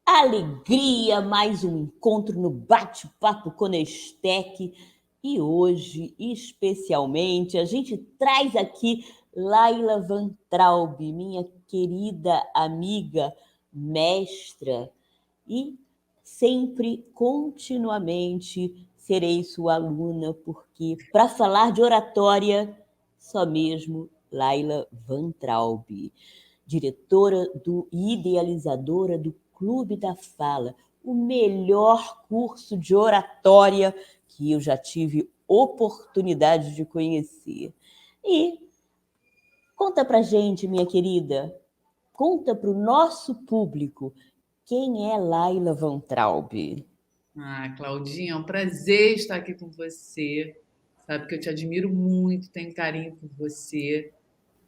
Alegria, mais um encontro no Bate-Papo Conestec. E hoje, especialmente, a gente traz aqui Laila Van Traub, minha querida amiga, mestra, e sempre, continuamente, serei sua aluna, porque para falar de oratória, só mesmo Laila Van Traub, diretora e idealizadora do Clube da Fala, o melhor curso de oratória que eu já tive oportunidade de conhecer. E conta pra gente, minha querida, conta para o nosso público quem é Laila Van Traub. Claudinha, é um prazer estar aqui com você. Sabe que eu te admiro muito, tenho carinho por você.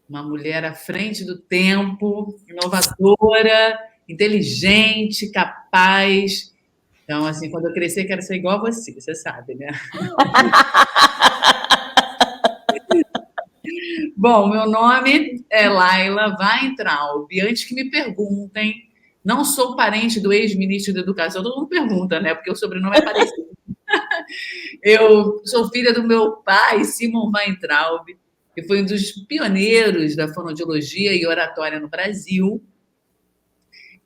Uma mulher à frente do tempo, inovadora, inteligente, capaz. Então, assim, quando eu crescer, quero ser igual a você sabe, né? Bom, meu nome é Laila Weintraub. Antes que me perguntem, não sou parente do ex-ministro da Educação. Todo mundo pergunta, né? Porque o sobrenome é parecido. Eu sou filha do meu pai, Simon Weintraub, que foi um dos pioneiros da fonoaudiologia e oratória no Brasil.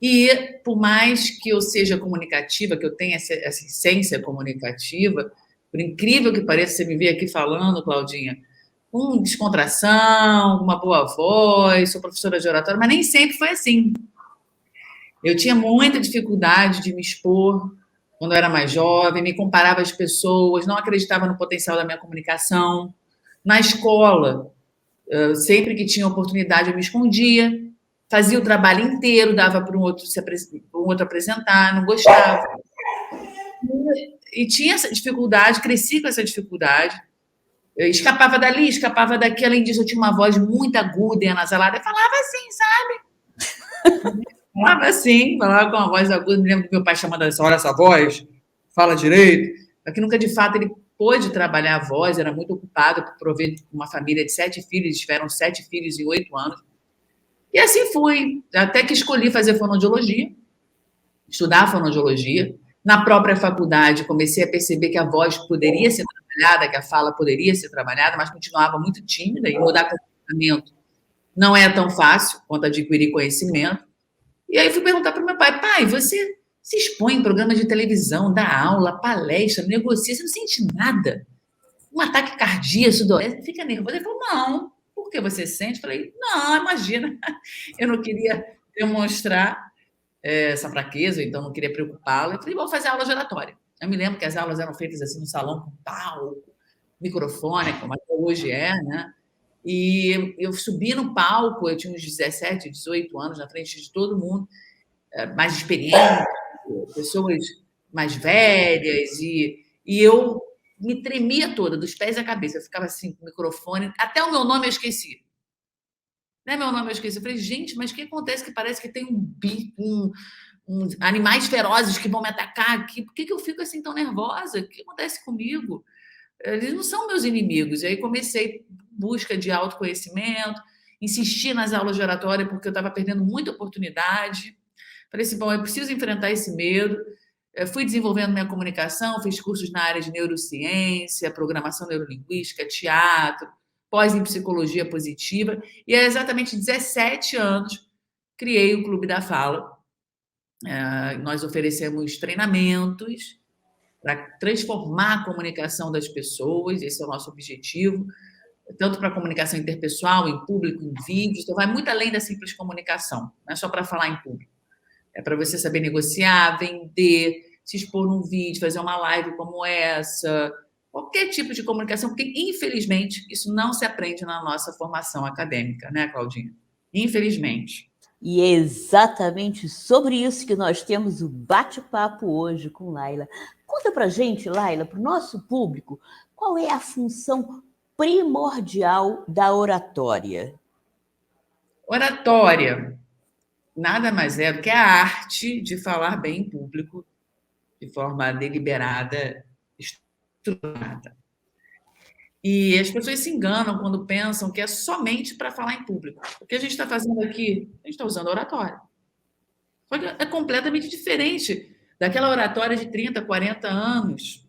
E, por mais que eu seja comunicativa, que eu tenha essa essência comunicativa, por incrível que pareça, você me vê aqui falando, Claudinha, com descontração, uma boa voz, sou professora de oratória, mas nem sempre foi assim. Eu tinha muita dificuldade de me expor quando eu era mais jovem, me comparava às pessoas, não acreditava no potencial da minha comunicação. Na escola, sempre que tinha oportunidade, eu me escondia, fazia o trabalho inteiro, dava para um outro apresentar, não gostava. E tinha essa dificuldade, cresci com essa dificuldade. Eu escapava dali, escapava daqui. Além disso, eu tinha uma voz muito aguda e anasalada. Eu falava assim, sabe? Falava com uma voz aguda. Me lembro do meu pai chamando essa hora essa voz, fala direito. Aqui nunca, de fato, ele pôde trabalhar a voz, era muito ocupado por prover uma família de 7 filhos, tiveram 7 filhos em 8 anos. E assim fui, até que escolhi fazer fonoaudiologia, estudar fonoaudiologia. Na própria faculdade, comecei a perceber que a voz poderia ser trabalhada, que a fala poderia ser trabalhada, mas continuava muito tímida e mudar comportamento não é tão fácil quanto adquirir conhecimento. E aí fui perguntar para o meu pai, pai, você se expõe em programa de televisão, dá aula, palestra, negocia, você não sente nada? Um ataque cardíaco, sudorese, fica nervoso? Ele falou, não. Por que você sente? Eu falei, não, imagina. Eu não queria demonstrar essa fraqueza, então não queria preocupá-lo. Eu falei, vou fazer aula de oratória. Eu me lembro que as aulas eram feitas assim no salão com palco, microfone, como até hoje é, né? E eu subi no palco, eu tinha uns 17, 18 anos, na frente de todo mundo, mais experiente, pessoas mais velhas, e eu me tremia toda, dos pés à cabeça. Eu ficava assim com o microfone, até o meu nome eu esqueci. Né, meu nome eu esqueci. Eu falei, gente, mas o que acontece que parece que tem animais ferozes que vão me atacar aqui? Por que eu fico assim tão nervosa? O que acontece comigo? Eles não são meus inimigos. E aí comecei busca de autoconhecimento, insisti nas aulas de oratória porque eu estava perdendo muita oportunidade. Falei assim, bom, eu preciso enfrentar esse medo. Fui desenvolvendo minha comunicação, fiz cursos na área de neurociência, programação neurolinguística, teatro, pós em psicologia positiva. E há exatamente 17 anos criei o Clube da Fala. Nós oferecemos treinamentos para transformar a comunicação das pessoas, esse é o nosso objetivo, tanto para a comunicação interpessoal, em público, em vídeo, então vai muito além da simples comunicação, não é só para falar em público. É para você saber negociar, vender, se expor num vídeo, fazer uma live como essa, qualquer tipo de comunicação, porque, infelizmente, isso não se aprende na nossa formação acadêmica, né, Claudinha? Infelizmente. E é exatamente sobre isso que nós temos o bate-papo hoje com Laila. Conta pra gente, Laila, para o nosso público, qual é a função primordial da oratória? Oratória nada mais é do que a arte de falar bem em público, de forma deliberada, estruturada. E as pessoas se enganam quando pensam que é somente para falar em público. O que a gente está fazendo aqui? A gente está usando oratória. Só que é completamente diferente daquela oratória de 30, 40 anos,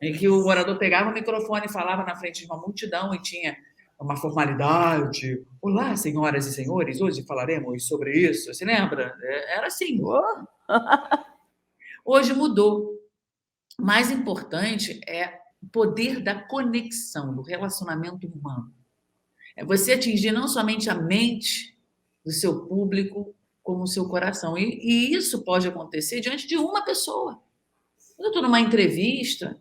em que o orador pegava o microfone e falava na frente de uma multidão e tinha uma formalidade. Olá, senhoras e senhores, hoje falaremos sobre isso. Você lembra? Era assim. Oh. Hoje mudou. O mais importante é o poder da conexão, do relacionamento humano. É você atingir não somente a mente do seu público, como o seu coração. E isso pode acontecer diante de uma pessoa. Quando eu estou numa entrevista,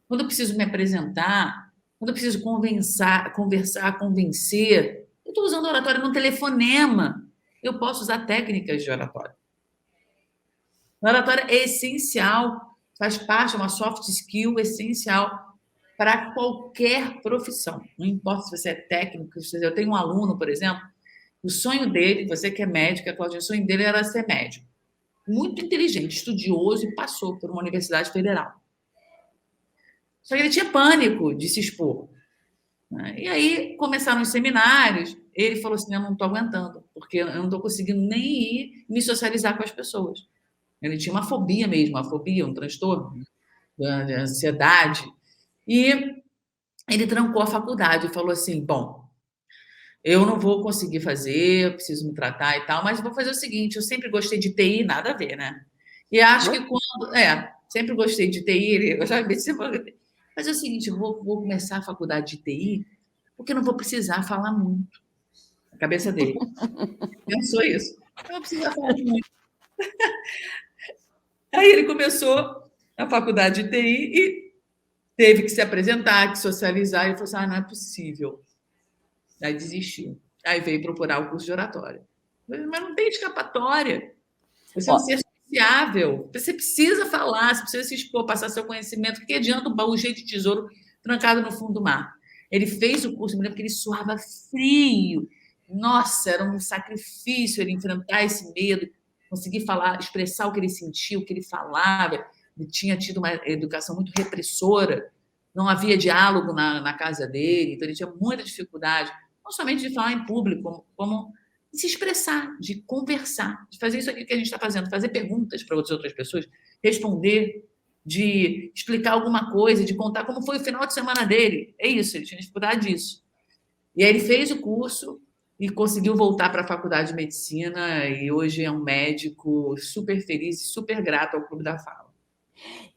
quando eu preciso me apresentar, quando eu preciso conversar, convencer, eu estou usando oratória no telefonema. Eu posso usar técnicas de oratória. A oratória é essencial, faz parte, é uma soft skill essencial para qualquer profissão. Não importa se você é técnico, eu tenho um aluno, por exemplo, o sonho dele, você que é médico, Cláudia, o sonho dele era ser médico. Muito inteligente, estudioso e passou por uma universidade federal. Só que ele tinha pânico de se expor. E aí começaram os seminários, ele falou assim, eu não estou aguentando, porque eu não estou conseguindo nem ir me socializar com as pessoas. Ele tinha uma fobia mesmo, um transtorno de ansiedade. E ele trancou a faculdade e falou assim, bom, eu não vou conseguir fazer, eu preciso me tratar e tal, mas eu vou fazer o seguinte, eu sempre gostei de TI, nada a ver, né? E acho que quando... sempre gostei de TI, eu gostava de medicina, mas é o seguinte, eu vou começar a faculdade de TI, porque eu não vou precisar falar muito. A cabeça dele. Pensou isso. Eu não vou precisar falar muito. Aí ele começou a faculdade de TI e teve que se apresentar, que socializar, e falou assim, não é possível. Aí desistiu. Aí veio procurar o curso de oratória. Mas não tem escapatória. Você é um ser sociável. Você precisa falar, você precisa se expor, passar seu conhecimento. Que adianta um baú cheio de tesouro trancado no fundo do mar? Ele fez o curso, me lembro que ele suava frio. Nossa, era um sacrifício ele enfrentar esse medo, conseguir falar, expressar o que ele sentia, o que ele falava. Ele tinha tido uma educação muito repressora, não havia diálogo na casa dele, então ele tinha muita dificuldade, não somente de falar em público, como de se expressar, de conversar, de fazer isso aqui que a gente está fazendo, fazer perguntas para outras pessoas, responder, de explicar alguma coisa, de contar como foi o final de semana dele. É isso, ele tinha dificuldade disso. E aí ele fez o curso e conseguiu voltar para a faculdade de medicina e hoje é um médico super feliz e super grato ao Clube da Fala.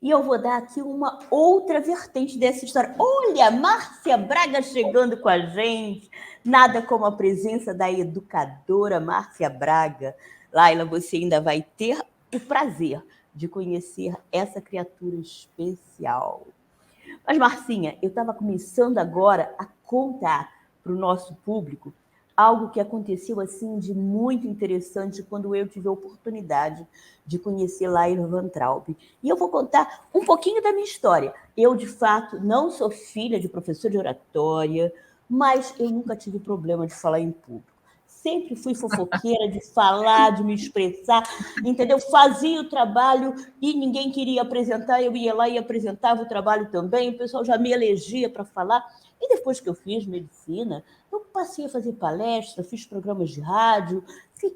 E eu vou dar aqui uma outra vertente dessa história. Olha, Márcia Braga chegando com a gente. Nada como a presença da educadora Márcia Braga. Laila, você ainda vai ter o prazer de conhecer essa criatura especial. Mas, Marcinha, eu estava começando agora a contar para o nosso público algo que aconteceu assim de muito interessante quando eu tive a oportunidade de conhecer Laila Weintraub. E eu vou contar um pouquinho da minha história. Eu, de fato, não sou filha de professor de oratória, mas eu nunca tive problema de falar em público. Sempre fui fofoqueira de falar, de me expressar, entendeu? Fazia o trabalho e ninguém queria apresentar, eu ia lá e apresentava o trabalho também, o pessoal já me elegia para falar. E depois que eu fiz medicina, eu passei a fazer palestra, fiz programas de rádio,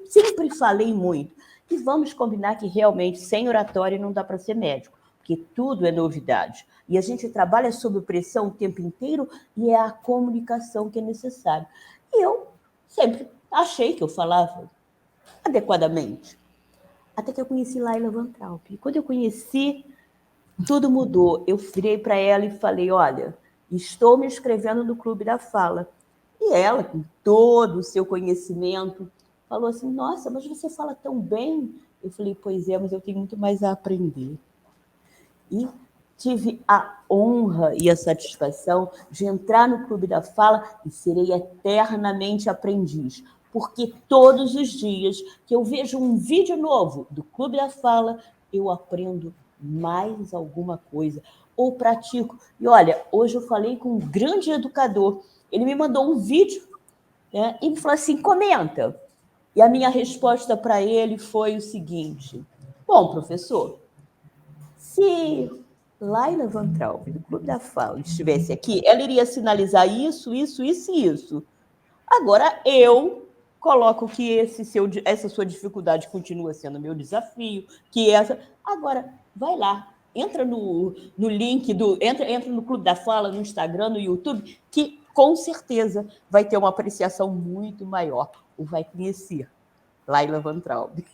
sempre falei muito. E vamos combinar que realmente sem oratória não dá para ser médico, porque tudo é novidade. E a gente trabalha sob pressão o tempo inteiro e é a comunicação que é necessária. E eu sempre achei que eu falava adequadamente. Até que eu conheci Laila Weintraub. E quando eu conheci, tudo mudou. Eu virei para ela e falei, olha, estou me inscrevendo no Clube da Fala. E ela, com todo o seu conhecimento, falou assim, nossa, mas você fala tão bem. Eu falei, pois é, mas eu tenho muito mais a aprender. E tive a honra e a satisfação de entrar no Clube da Fala e serei eternamente aprendiz, porque todos os dias que eu vejo um vídeo novo do Clube da Fala, eu aprendo mais alguma coisa, ou pratico. E olha, hoje eu falei com um grande educador, ele me mandou um vídeo, né, e me falou assim, comenta. E a minha resposta para ele foi o seguinte, bom, professor, se Laila Weintraub, do Clube da Fala, estivesse aqui, ela iria sinalizar isso, isso, isso e isso. Agora, eu coloco que essa sua dificuldade continua sendo meu desafio, Agora, vai lá, entra no link entra no Clube da Fala, no Instagram, no YouTube, que com certeza vai ter uma apreciação muito maior, ou vai conhecer Laila Weintraub.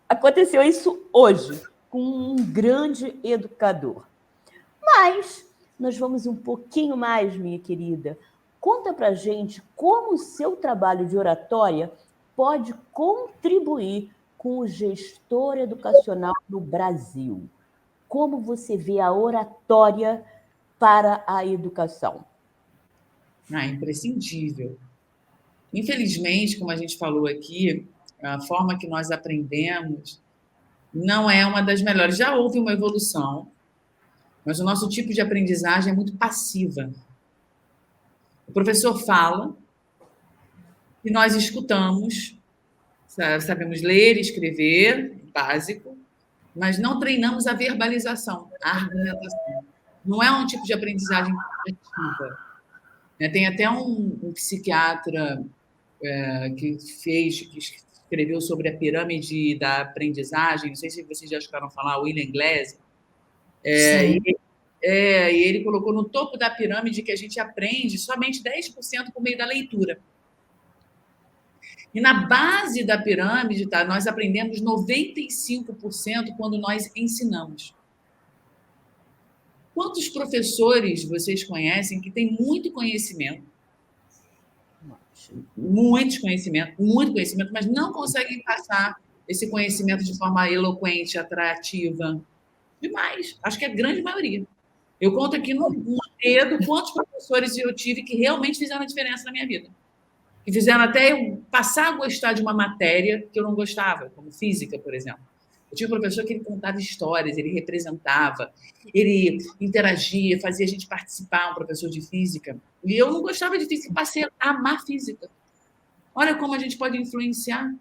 Aconteceu isso hoje, com um grande educador. Mas nós vamos um pouquinho mais, minha querida. Conta pra gente como o seu trabalho de oratória pode contribuir com o gestor educacional no Brasil. Como você vê a oratória para a educação? Imprescindível. Infelizmente, como a gente falou aqui, a forma que nós aprendemos não é uma das melhores. Já houve uma evolução, mas o nosso tipo de aprendizagem é muito passiva. O professor fala e nós escutamos, sabemos ler e escrever, básico, mas não treinamos a verbalização, a argumentação. Não é um tipo de aprendizagem ativa. Tem até um psiquiatra que escreveu sobre a pirâmide da aprendizagem, não sei se vocês já escutaram falar, William Glasser, e ele colocou no topo da pirâmide que a gente aprende somente 10% por meio da leitura. E na base da pirâmide, nós aprendemos 95% quando nós ensinamos. Quantos professores vocês conhecem que têm muito conhecimento, muito conhecimento, mas não conseguem passar esse conhecimento de forma eloquente, atrativa? Demais. Acho que é a grande maioria. Eu conto aqui no dedo quantos professores eu tive que realmente fizeram a diferença na minha vida. Que fizeram até eu passar a gostar de uma matéria que eu não gostava, como física, por exemplo. Eu tinha um professor que ele contava histórias, ele representava, ele interagia, fazia a gente participar, um professor de física. E eu não gostava de física, passei a amar física. Olha como a gente pode influenciar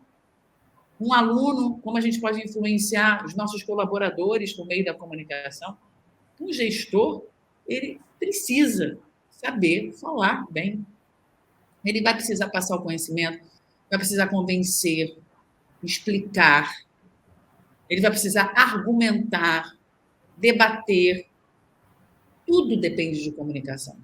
um aluno, como a gente pode influenciar os nossos colaboradores por meio da comunicação. Um gestor, ele precisa saber falar bem. Ele vai precisar passar o conhecimento, vai precisar convencer, explicar, ele vai precisar argumentar, debater. Tudo depende de comunicação.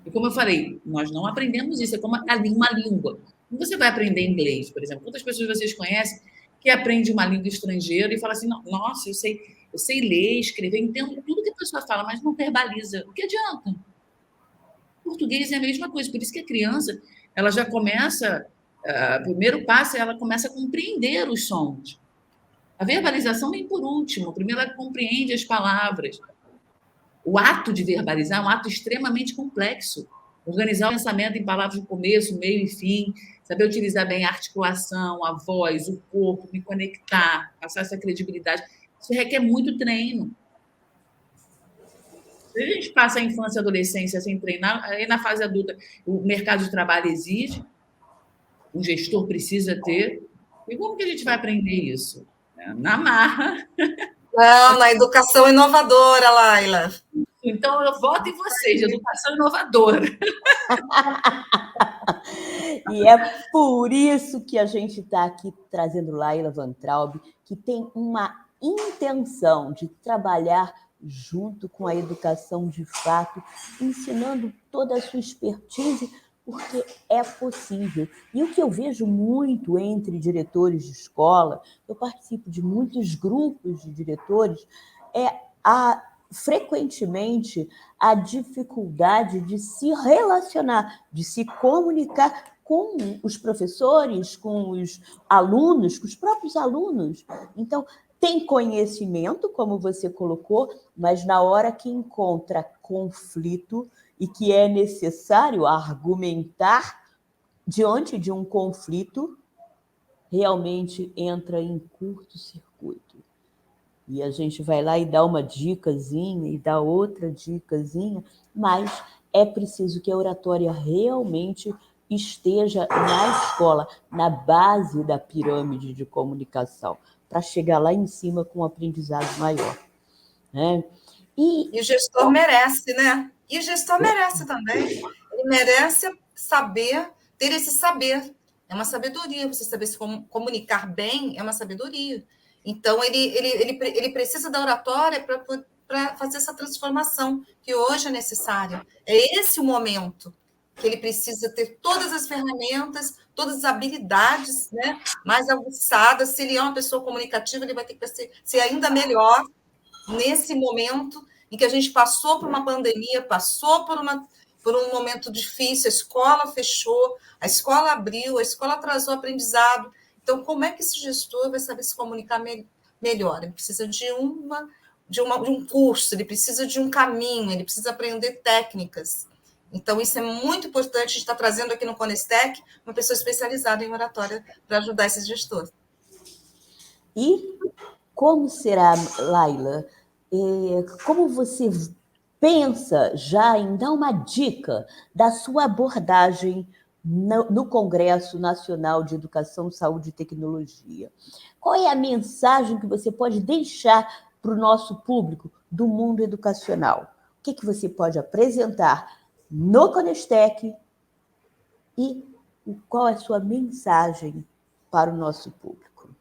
E como eu falei, nós não aprendemos isso, é como uma língua. Quando você vai aprender inglês, por exemplo, quantas pessoas vocês conhecem que aprendem uma língua estrangeira e falam assim, nossa, eu sei ler, escrever, entendo tudo que a pessoa fala, mas não verbaliza. O que adianta? Português é a mesma coisa, por isso que a criança, ela já começa, o primeiro passo, ela começa a compreender os sons. A verbalização vem por último, primeiro ela compreende as palavras. O ato de verbalizar é um ato extremamente complexo. Organizar o pensamento em palavras de começo, meio e fim, saber utilizar bem a articulação, a voz, o corpo, me conectar, passar essa credibilidade. Isso requer muito treino. Se a gente passa a infância e a adolescência sem treinar, aí na fase adulta o mercado de trabalho exige, um gestor precisa ter. E como que a gente vai aprender isso? Na marra. Não, na educação inovadora, Laila. Então, eu voto em vocês, educação inovadora. E é por isso que a gente está aqui trazendo Laila Weintraub, que tem uma intenção de trabalhar junto com a educação de fato, ensinando toda a sua expertise, porque é possível. E o que eu vejo muito entre diretores de escola, eu participo de muitos grupos de diretores, frequentemente a dificuldade de se relacionar, de se comunicar com os professores, com os alunos, com os próprios alunos. Então, tem conhecimento, como você colocou, mas na hora que encontra conflito e que é necessário argumentar diante de um conflito, realmente entra em curto-circuito. E a gente vai lá e dá uma dicasinha e dá outra dicasinha, mas é preciso que a oratória realmente esteja na escola, na base da pirâmide de comunicação, para chegar lá em cima com um aprendizado maior. Né? E o gestor merece, né? E o gestor merece também. Ele merece saber, ter esse saber É uma sabedoria, você saber se comunicar bem é uma sabedoria. Então, ele precisa da oratória para fazer essa transformação que hoje é necessária. É esse o momento que ele precisa ter todas as ferramentas, todas as habilidades, né, mais aguçadas. Se ele é uma pessoa comunicativa, ele vai ter que ser ainda melhor nesse momento em que a gente passou por uma pandemia, passou por um momento difícil, a escola fechou, a escola abriu, a escola atrasou o aprendizado. Então, como é que esse gestor vai saber se comunicar melhor? Ele precisa de um curso, ele precisa de um caminho, ele precisa aprender técnicas. Então, isso é muito importante. A gente está trazendo aqui no Conestec uma pessoa especializada em oratória para ajudar esse gestor. E como será, Laila? Como você pensa já em dar uma dica da sua abordagem no Congresso Nacional de Educação, Saúde e Tecnologia? Qual é a mensagem que você pode deixar para o nosso público do mundo educacional? O que você pode apresentar no Conestec e qual é a sua mensagem para o nosso público?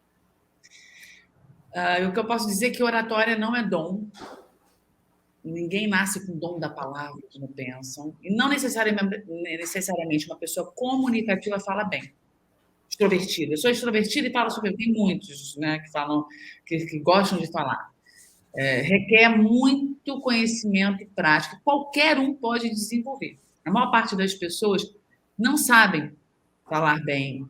O que eu posso dizer é que oratória não é dom. Ninguém nasce com o dom da palavra, como pensam. E não necessariamente uma pessoa comunicativa fala bem. Extrovertida. Eu sou extrovertida e falo sobre... Tem muitos, né, que falam, que gostam de falar. Requer muito conhecimento e prática. Qualquer um pode desenvolver. A maior parte das pessoas não sabem falar bem,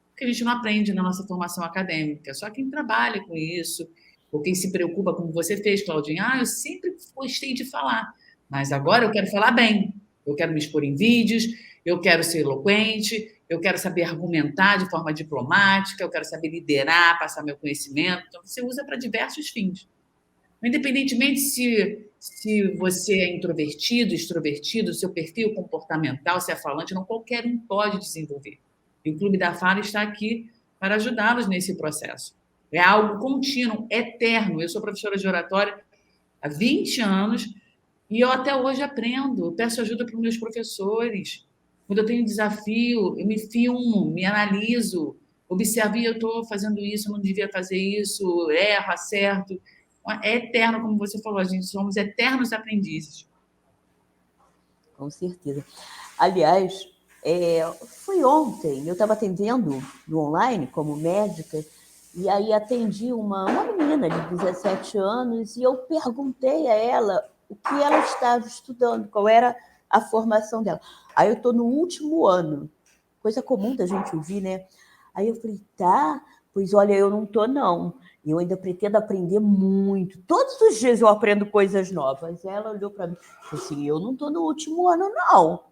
porque a gente não aprende na nossa formação acadêmica. Só quem trabalha com isso, ou quem se preocupa, como você fez, Claudinha. Eu sempre gostei de falar, mas agora eu quero falar bem. Eu quero me expor em vídeos, eu quero ser eloquente, eu quero saber argumentar de forma diplomática, eu quero saber liderar, passar meu conhecimento. Então, você usa para diversos fins. Independentemente se você é introvertido, extrovertido, seu perfil comportamental, se é falante, não qualquer um pode desenvolver. E o Clube da Fala está aqui para ajudá-los nesse processo. É algo contínuo, eterno. Eu sou professora de oratória há 20 anos e eu até hoje aprendo. Eu peço ajuda para os meus professores. Quando eu tenho desafio, eu me filmo, me analiso, observo, eu estou fazendo isso, eu não devia fazer isso, erro, acerto. É eterno, como você falou, a gente somos eternos aprendizes. Com certeza. Aliás, foi ontem, eu estava atendendo no online como médica, e aí atendi uma menina de 17 anos e eu perguntei a ela o que ela estava estudando, qual era a formação dela. Aí eu estou no último ano, coisa comum da gente ouvir, né? Aí eu falei, tá, pois olha, eu não estou não. Eu ainda pretendo aprender muito. Todos os dias eu aprendo coisas novas. Ela olhou para mim e falou assim, eu não estou no último ano, não.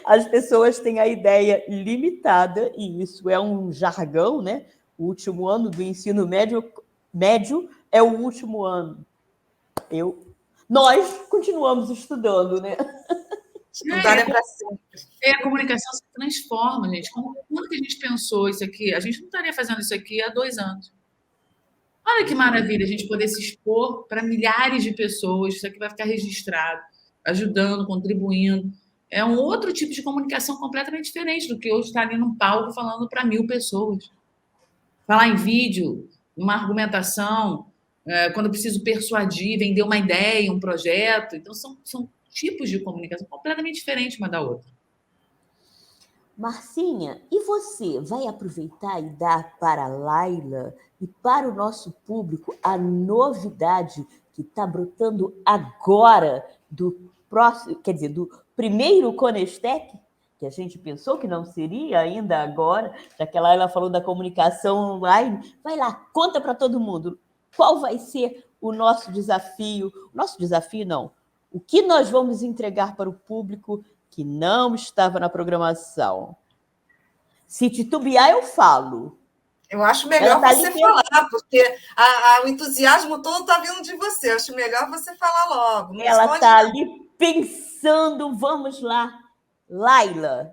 As pessoas têm a ideia limitada, e isso é um jargão, né? O último ano do ensino médio é o último ano. Nós continuamos estudando, né? Estudar é para sempre. A comunicação se transforma, gente. Quando que a gente pensou isso aqui? A gente não estaria fazendo isso aqui há 2 anos. Olha que maravilha a gente poder se expor para milhares de pessoas. Isso aqui vai ficar registrado, ajudando, contribuindo. É um outro tipo de comunicação completamente diferente do que eu estar ali num palco falando para 1000 pessoas. Falar em vídeo, uma argumentação, quando eu preciso persuadir, vender uma ideia, um projeto. Então, são tipos de comunicação completamente diferentes uma da outra. Marcinha, e você vai aproveitar e dar para a Laila e para o nosso público a novidade que está brotando agora do próximo, quer dizer, do primeiro Conestec, que a gente pensou que não seria ainda agora, já que a Laila falou da comunicação online. Vai lá, conta para todo mundo qual vai ser o nosso desafio. Nosso desafio, não. O que nós vamos entregar para o público que não estava na programação. Se titubear, eu falo. Eu acho melhor você falar, porque o entusiasmo todo está vindo de você. Eu acho melhor você falar logo. Ela está ali pensando, vamos lá. Laila.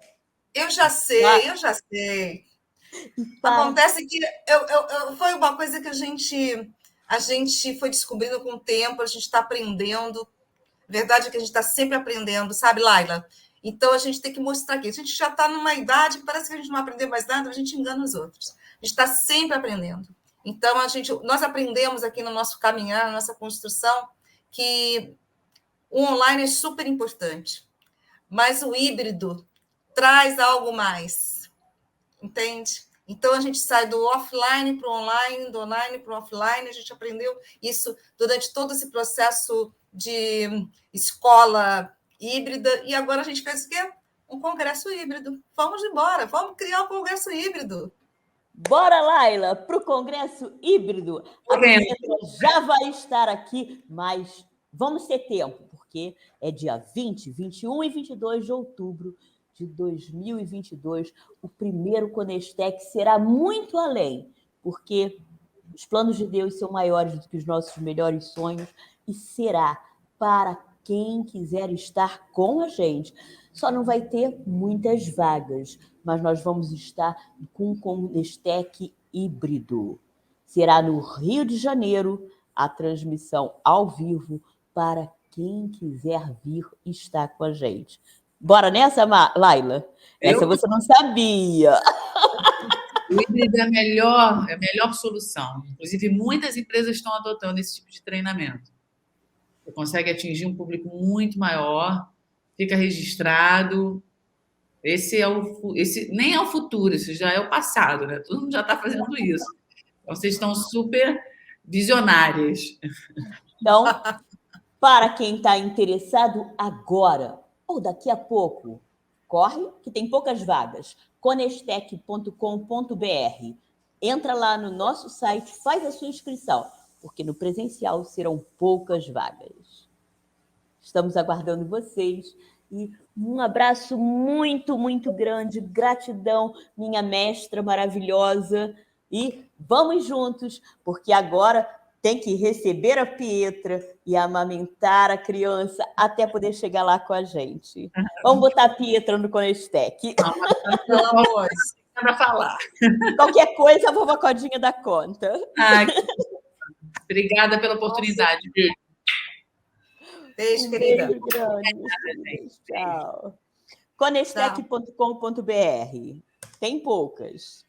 Eu já sei. Acontece que foi uma coisa que a gente foi descobrindo com o tempo, a gente está aprendendo. Verdade é que a gente está sempre aprendendo, sabe, Laila? Então, a gente tem que mostrar aqui. A gente já está numa idade que parece que a gente não aprendeu mais nada, a gente engana os outros. A gente está sempre aprendendo. Então, nós aprendemos aqui no nosso caminhar, na nossa construção, que o online é super importante, mas o híbrido traz algo mais, entende? Então, a gente sai do offline para o online, do online para o offline, a gente aprendeu isso durante todo esse processo de escola híbrida, e agora a gente fez o quê? Um congresso híbrido. Vamos embora, vamos criar um congresso híbrido. Bora, Laila, para o congresso híbrido. A Pietra já vai estar aqui, mas vamos ter tempo, porque é dia 20, 21 e 22 de outubro de 2022. O primeiro Conestec será muito além, porque os planos de Deus são maiores do que os nossos melhores sonhos e será para quem quiser estar com a gente. Só não vai ter muitas vagas, mas nós vamos estar com um Conestec híbrido. Será no Rio de Janeiro, a transmissão ao vivo para quem quiser vir estar com a gente. Bora nessa, Laila? Essa você não sabia. O híbrido é a melhor solução. Inclusive, muitas empresas estão adotando esse tipo de treinamento. Você consegue atingir um público muito maior, fica registrado. Esse nem é o futuro, isso já é o passado, né? Todo mundo já está fazendo isso. Então, vocês estão super visionárias. Então, para quem está interessado agora ou daqui a pouco, corre, que tem poucas vagas. Conestec.com.br. Entra lá no nosso site, faz a sua inscrição, porque no presencial serão poucas vagas. Estamos aguardando vocês. E um abraço muito, muito grande. Gratidão, minha mestra maravilhosa. E vamos juntos, porque agora tem que receber a Pietra e amamentar a criança até poder chegar lá com a gente. Vamos botar a Pietra no Conestec. Pelo amor, para falar. Qualquer coisa, a vovó Codinha dá conta. Obrigada pela oportunidade, Beijo. Beijo, querida. Beijo grande. Tchau. Conestec.com.br. Tem poucas.